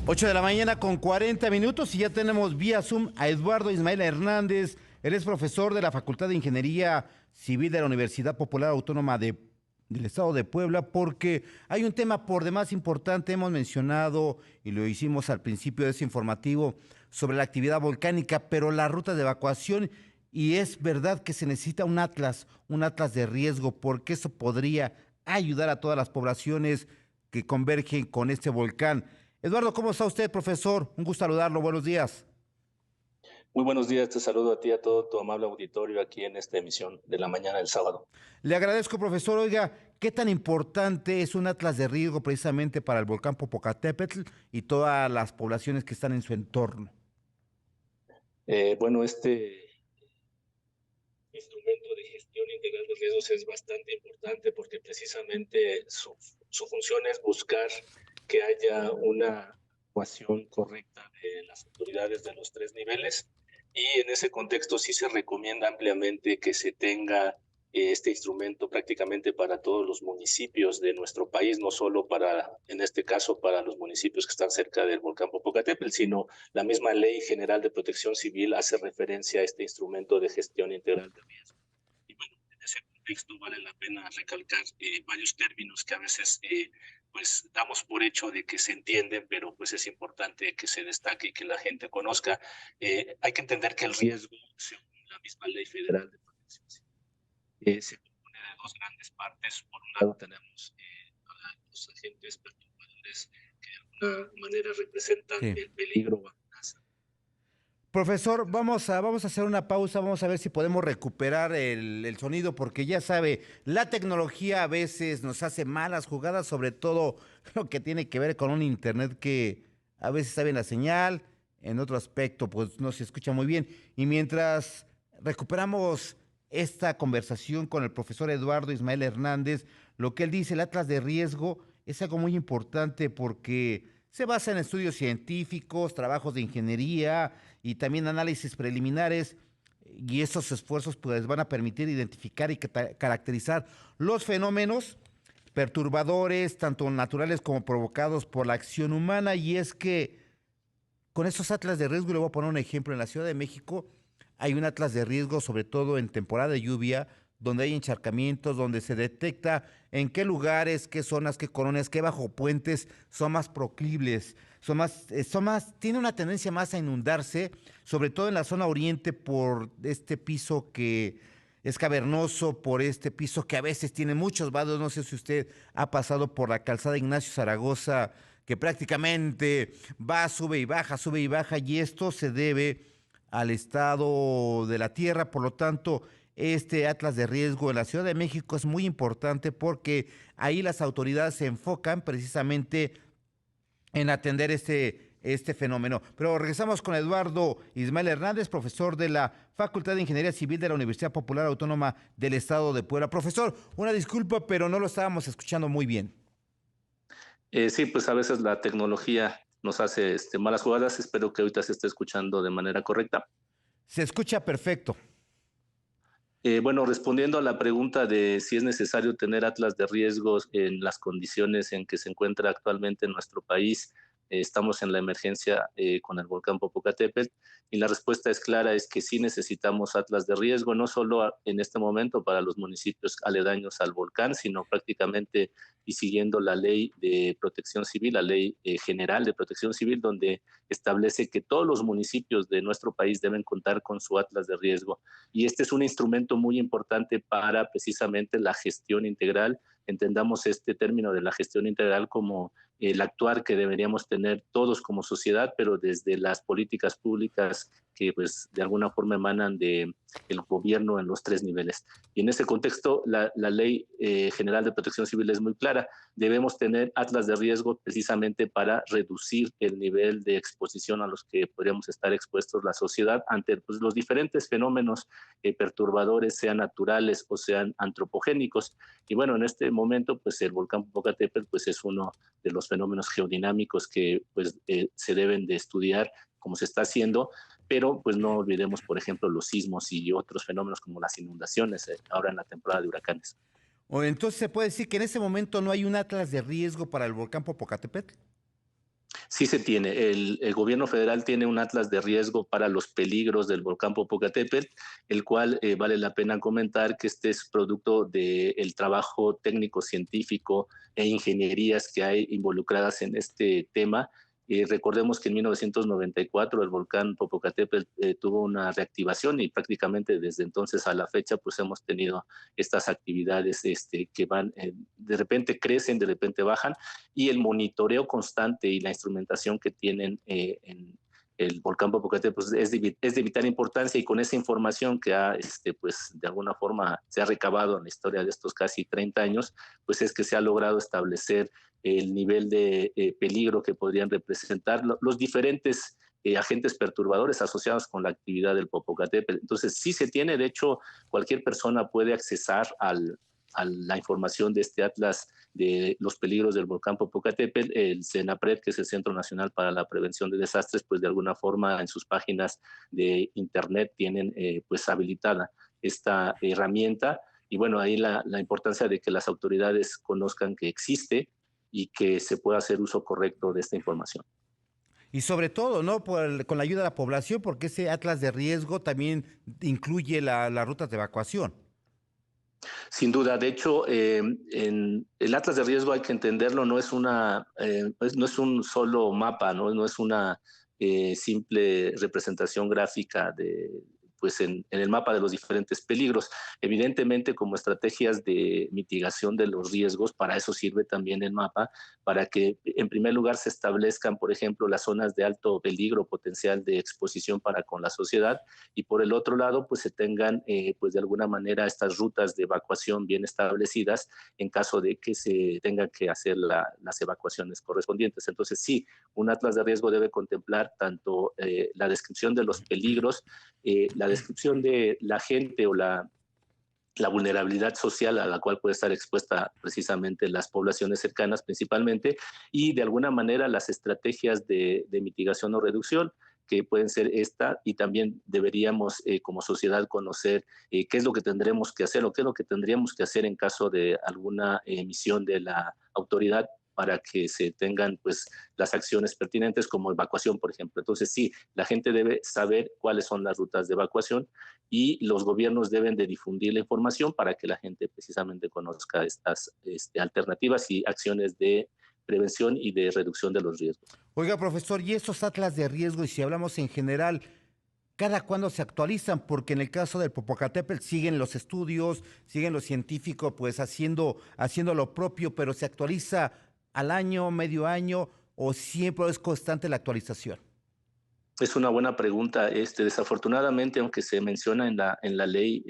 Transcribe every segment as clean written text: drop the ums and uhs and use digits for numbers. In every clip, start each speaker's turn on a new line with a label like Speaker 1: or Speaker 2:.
Speaker 1: 8 de la mañana con 40 minutos y ya tenemos vía Zoom a Eduardo Ismael Hernández. Él es profesor de la Facultad de Ingeniería Civil de la Universidad Popular Autónoma del Estado de Puebla, porque hay un tema por demás importante. Hemos mencionado, y lo hicimos al principio de ese informativo, sobre la actividad volcánica, pero la ruta de evacuación, y es verdad que se necesita un atlas de riesgo, porque eso podría ayudar a todas las poblaciones que convergen con este volcán. Eduardo, ¿cómo está usted, profesor? Un gusto saludarlo, buenos días.
Speaker 2: Muy buenos días, te saludo a ti y a todo tu amable auditorio aquí en esta emisión de la mañana del sábado.
Speaker 1: Le agradezco, profesor. Oiga, ¿qué tan importante es un atlas de riesgo precisamente para el volcán Popocatépetl y todas las poblaciones que están en su entorno?
Speaker 2: Este instrumento de gestión integral de riesgos es bastante importante porque precisamente su función es buscar que haya una actuación correcta de las autoridades de los tres niveles, y en ese contexto sí se recomienda ampliamente que se tenga este instrumento prácticamente para todos los municipios de nuestro país, no solo para, en este caso, para los municipios que están cerca del volcán Popocatépetl, sino la misma Ley General de Protección Civil hace referencia a este instrumento de gestión integral de riesgo. Y bueno, en ese contexto vale la pena recalcar varios términos que a veces pues damos por hecho de que se entienden, pero pues es importante que se destaque y que la gente conozca. Hay que entender que el riesgo, según la misma Ley Federal de Protección Civil, se compone de dos grandes partes. Por un lado tenemos a los agentes perturbadores que de alguna manera representan
Speaker 1: Sí.
Speaker 2: el peligro o amenaza.
Speaker 1: Profesor, vamos a hacer una pausa, vamos a ver si podemos recuperar el sonido, porque ya sabe, la tecnología a veces nos hace malas jugadas, sobre todo lo que tiene que ver con un internet que a veces está bien la señal, en otro aspecto pues no se escucha muy bien. Y mientras recuperamos esta conversación con el profesor Eduardo Ismael Hernández, lo que él dice, el atlas de riesgo, es algo muy importante porque se basa en estudios científicos, trabajos de ingeniería y también análisis preliminares, y esos esfuerzos pues van a permitir identificar y caracterizar los fenómenos perturbadores, tanto naturales como provocados por la acción humana. Y es que con esos atlas de riesgo, le voy a poner un ejemplo, en la Ciudad de México hay un atlas de riesgo, sobre todo en temporada de lluvia, donde hay encharcamientos, donde se detecta en qué lugares, qué zonas, qué colonias, qué bajo puentes son más proclives, tiene una tendencia más a inundarse, sobre todo en la zona oriente por este piso que es cavernoso, por este piso que a veces tiene muchos vados. No sé si usted ha pasado por la calzada Ignacio Zaragoza, que prácticamente va, sube y baja, y esto se debe al estado de la tierra. Por lo tanto, este atlas de riesgo en la Ciudad de México es muy importante porque ahí las autoridades se enfocan precisamente en atender este fenómeno. Pero regresamos con Eduardo Ismael Hernández, profesor de la Facultad de Ingeniería Civil de la Universidad Popular Autónoma del Estado de Puebla. Profesor, una disculpa, pero no lo estábamos escuchando muy bien.
Speaker 2: Sí, pues a veces la tecnología nos hace malas jugadas. Espero que ahorita se esté escuchando de manera correcta.
Speaker 1: Se escucha perfecto.
Speaker 2: Bueno, respondiendo a la pregunta de si es necesario tener atlas de riesgos en las condiciones en que se encuentra actualmente nuestro país, estamos en la emergencia con el volcán Popocatépetl, y la respuesta es clara, es que sí necesitamos atlas de riesgo, no solo en este momento para los municipios aledaños al volcán, sino prácticamente y siguiendo la ley de protección civil, la ley general de protección civil, donde establece que todos los municipios de nuestro país deben contar con su atlas de riesgo. Y este es un instrumento muy importante para precisamente la gestión integral. Entendamos este término de la gestión integral como el actuar que deberíamos tener todos como sociedad, pero desde las políticas públicas que pues de alguna forma emanan de el gobierno en los tres niveles. Y en ese contexto, la Ley General de Protección Civil es muy clara. Debemos tener atlas de riesgo precisamente para reducir el nivel de exposición a los que podríamos estar expuestos la sociedad ante pues, los diferentes fenómenos perturbadores, sean naturales o sean antropogénicos. Y bueno, en este momento, pues el volcán Popocatépetl pues, es uno de los fenómenos geodinámicos que pues, se deben de estudiar como se está haciendo, pero pues no olvidemos, por ejemplo, los sismos y otros fenómenos como las inundaciones ahora en la temporada de huracanes.
Speaker 1: O entonces se puede decir que en ese momento no hay un atlas de riesgo para el volcán Popocatépetl.
Speaker 2: Sí se tiene. El gobierno federal tiene un atlas de riesgo para los peligros del volcán Popocatépetl, el cual vale la pena comentar que este es producto del trabajo técnico, científico e ingenierías que hay involucradas en este tema. Recordemos que en 1994 el volcán Popocatépetl tuvo una reactivación y prácticamente desde entonces a la fecha pues hemos tenido estas actividades que van, de repente crecen, de repente bajan, y el monitoreo constante y la instrumentación que tienen en el volcán Popocatépetl pues es de vital importancia, y con esa información que pues de alguna forma se ha recabado en la historia de estos casi 30 años, pues es que se ha logrado establecer el nivel de peligro que podrían representar los diferentes agentes perturbadores asociados con la actividad del Popocatépetl. Entonces, sí se tiene, de hecho, cualquier persona puede accesar a la información de este atlas de los peligros del volcán Popocatépetl. El CENAPRED, que es el Centro Nacional para la Prevención de Desastres, pues de alguna forma en sus páginas de internet tienen pues habilitada esta herramienta. Y bueno, ahí la importancia de que las autoridades conozcan que existe y que se pueda hacer uso correcto de esta información.
Speaker 1: Y sobre todo, ¿no? Con la ayuda de la población, porque ese atlas de riesgo también incluye las rutas de evacuación.
Speaker 2: Sin duda, de hecho, en el atlas de riesgo hay que entenderlo, no es un solo mapa, no es una simple representación gráfica pues en el mapa de los diferentes peligros. Evidentemente, como estrategias de mitigación de los riesgos, para eso sirve también el mapa, para que en primer lugar se establezcan, por ejemplo, las zonas de alto peligro potencial de exposición para con la sociedad, y por el otro lado, pues se tengan, pues de alguna manera, estas rutas de evacuación bien establecidas en caso de que se tengan que hacer las evacuaciones correspondientes. Entonces, sí, un atlas de riesgo debe contemplar tanto la descripción de los peligros, la descripción de la gente o la vulnerabilidad social a la cual puede estar expuesta precisamente las poblaciones cercanas principalmente, y de alguna manera las estrategias de mitigación o reducción, que pueden ser esta, y también deberíamos como sociedad conocer qué es lo que tendremos que hacer o qué es lo que tendríamos que hacer en caso de alguna emisión de la autoridad para que se tengan pues las acciones pertinentes como evacuación, por ejemplo. Entonces sí, la gente debe saber cuáles son las rutas de evacuación, y los gobiernos deben de difundir la información para que la gente precisamente conozca estas alternativas y acciones de prevención y de reducción de los riesgos.
Speaker 1: Oiga, profesor, y estos atlas de riesgo, y si hablamos en general, ¿cada cuándo se actualizan? Porque en el caso del Popocatépetl siguen los estudios, siguen los científicos, pues haciendo lo propio, pero se actualiza al año, medio año, o siempre es constante la actualización.
Speaker 2: Es una buena pregunta. Desafortunadamente, aunque se menciona en la ley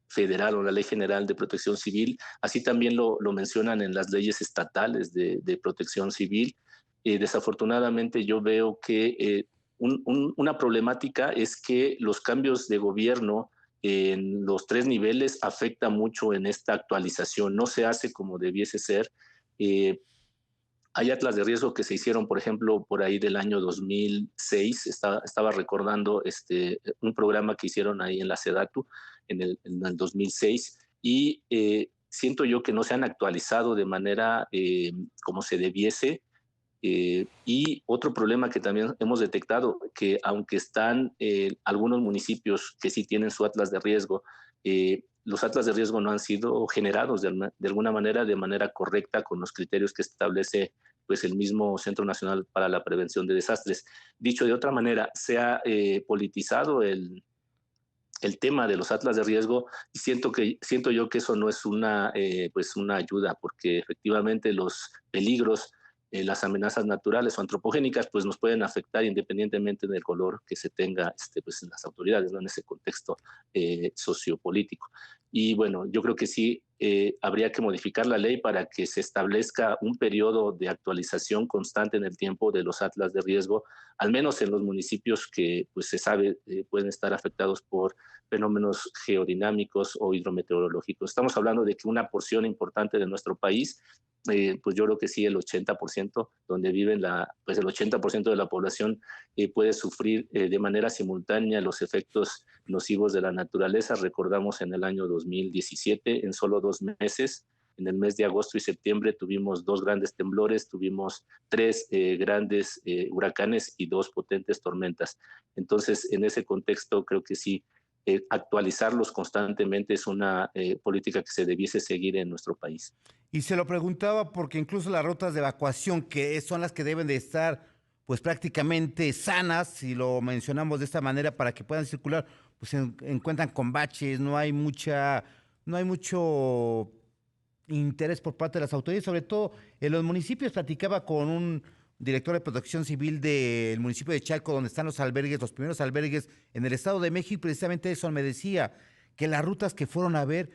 Speaker 2: federal o la ley general de protección civil, así también lo mencionan en las leyes estatales de protección civil. Desafortunadamente yo veo que una problemática es que los cambios de gobierno en los tres niveles afecta mucho en esta actualización. No se hace como debiese ser. Eh, Hay atlas de riesgo que se hicieron, por ejemplo, por ahí del año 2006. Estaba recordando un programa que hicieron ahí en la SEDATU en el 2006, y siento yo que no se han actualizado de manera como se debiese. Y otro problema que también hemos detectado, que aunque están algunos municipios que sí tienen su atlas de riesgo, los atlas de riesgo no han sido generados de alguna manera de manera correcta con los criterios que establece pues el mismo Centro Nacional para la Prevención de Desastres. Dicho de otra manera, se ha politizado el tema de los atlas de riesgo, y siento yo que eso no es pues una ayuda, porque efectivamente los peligros, las amenazas naturales o antropogénicas, pues nos pueden afectar independientemente del color que se tenga pues en las autoridades, ¿no? En ese contexto sociopolítico. Y bueno, yo creo que sí habría que modificar la ley para que se establezca un periodo de actualización constante en el tiempo de los atlas de riesgo, al menos en los municipios que pues se sabe pueden estar afectados por fenómenos geodinámicos o hidrometeorológicos. Estamos hablando de que una porción importante de nuestro país, pues yo creo que sí, el 80%, donde viven pues el 80% de la población puede sufrir de manera simultánea los efectos nocivos de la naturaleza. Recordamos en el año 2017, en solo 2 meses, En el mes de agosto y septiembre tuvimos 2 grandes temblores, tuvimos 3 grandes huracanes y 2 potentes tormentas. Entonces, en ese contexto, creo que sí, actualizarlos constantemente es una política que se debiese seguir en nuestro país.
Speaker 1: Y se lo preguntaba porque incluso las rutas de evacuación, que son las que deben de estar pues prácticamente sanas, si lo mencionamos de esta manera, para que puedan circular, pues encuentran con baches, no hay mucho interés por parte de las autoridades, sobre todo en los municipios. Platicaba con un director de protección civil del municipio de Chalco, donde están los albergues, los primeros albergues en el Estado de México, y precisamente eso me decía, que las rutas que fueron a ver,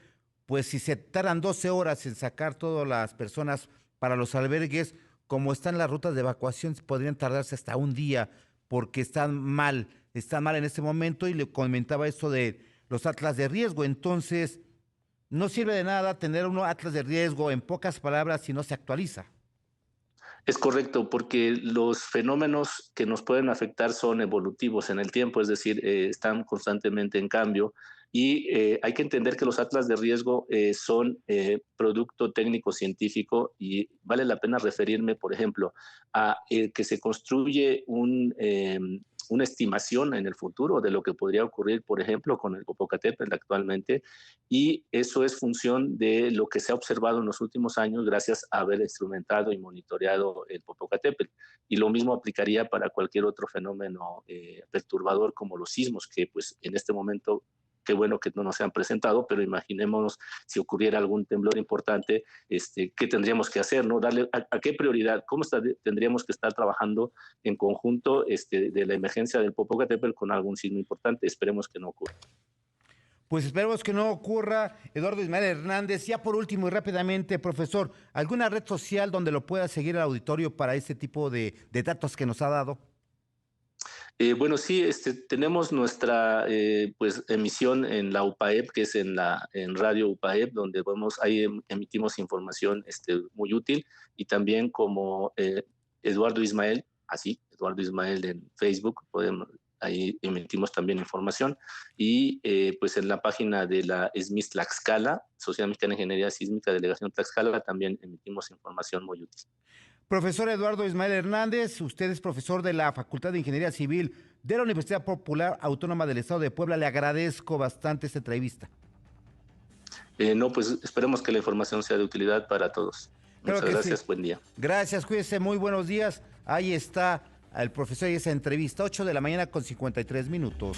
Speaker 1: pues si se tardan 12 horas en sacar todas las personas para los albergues, como están las rutas de evacuación, podrían tardarse hasta un día porque están mal en este momento, y le comentaba eso de los atlas de riesgo. Entonces, no sirve de nada tener un atlas de riesgo, en pocas palabras, si no se actualiza.
Speaker 2: Es correcto, porque los fenómenos que nos pueden afectar son evolutivos en el tiempo, es decir, están constantemente en cambio y hay que entender que los atlas de riesgo son producto técnico-científico y vale la pena referirme, por ejemplo, a que se construye una estimación en el futuro de lo que podría ocurrir, por ejemplo, con el Popocatépetl actualmente, y eso es función de lo que se ha observado en los últimos años gracias a haber instrumentado y monitoreado el Popocatépetl. Y lo mismo aplicaría para cualquier otro fenómeno perturbador como los sismos, que pues en este momento qué bueno que no nos se han presentado, pero imaginémonos si ocurriera algún temblor importante, ¿qué tendríamos que hacer? ¿No? Darle a qué prioridad, tendríamos que estar trabajando en conjunto de la emergencia del Popocatépetl con algún sismo importante. Esperemos que no ocurra.
Speaker 1: Pues esperemos que no ocurra. Eduardo Ismael Hernández, ya por último y rápidamente, profesor, ¿alguna red social donde lo pueda seguir el auditorio para este tipo de datos que nos ha dado?
Speaker 2: Bueno, sí, tenemos nuestra pues, emisión en la UPAEP, que es en Radio UPAEP, donde ahí emitimos información muy útil, y también como Eduardo Ismael, así, Eduardo Ismael en Facebook, ahí emitimos también información, y pues en la página de la SMIS Tlaxcala, Sociedad Mexicana de Ingeniería Sísmica, Delegación Tlaxcala, también emitimos información muy útil.
Speaker 1: Profesor Eduardo Ismael Hernández, usted es profesor de la Facultad de Ingeniería Civil de la Universidad Popular Autónoma del Estado de Puebla. Le agradezco bastante esta entrevista.
Speaker 2: No, pues esperemos que la información sea de utilidad para todos. Muchas gracias, sí. Buen día.
Speaker 1: Gracias, cuídese, muy buenos días. Ahí está el profesor y esa entrevista, 8 de la mañana con 53 minutos.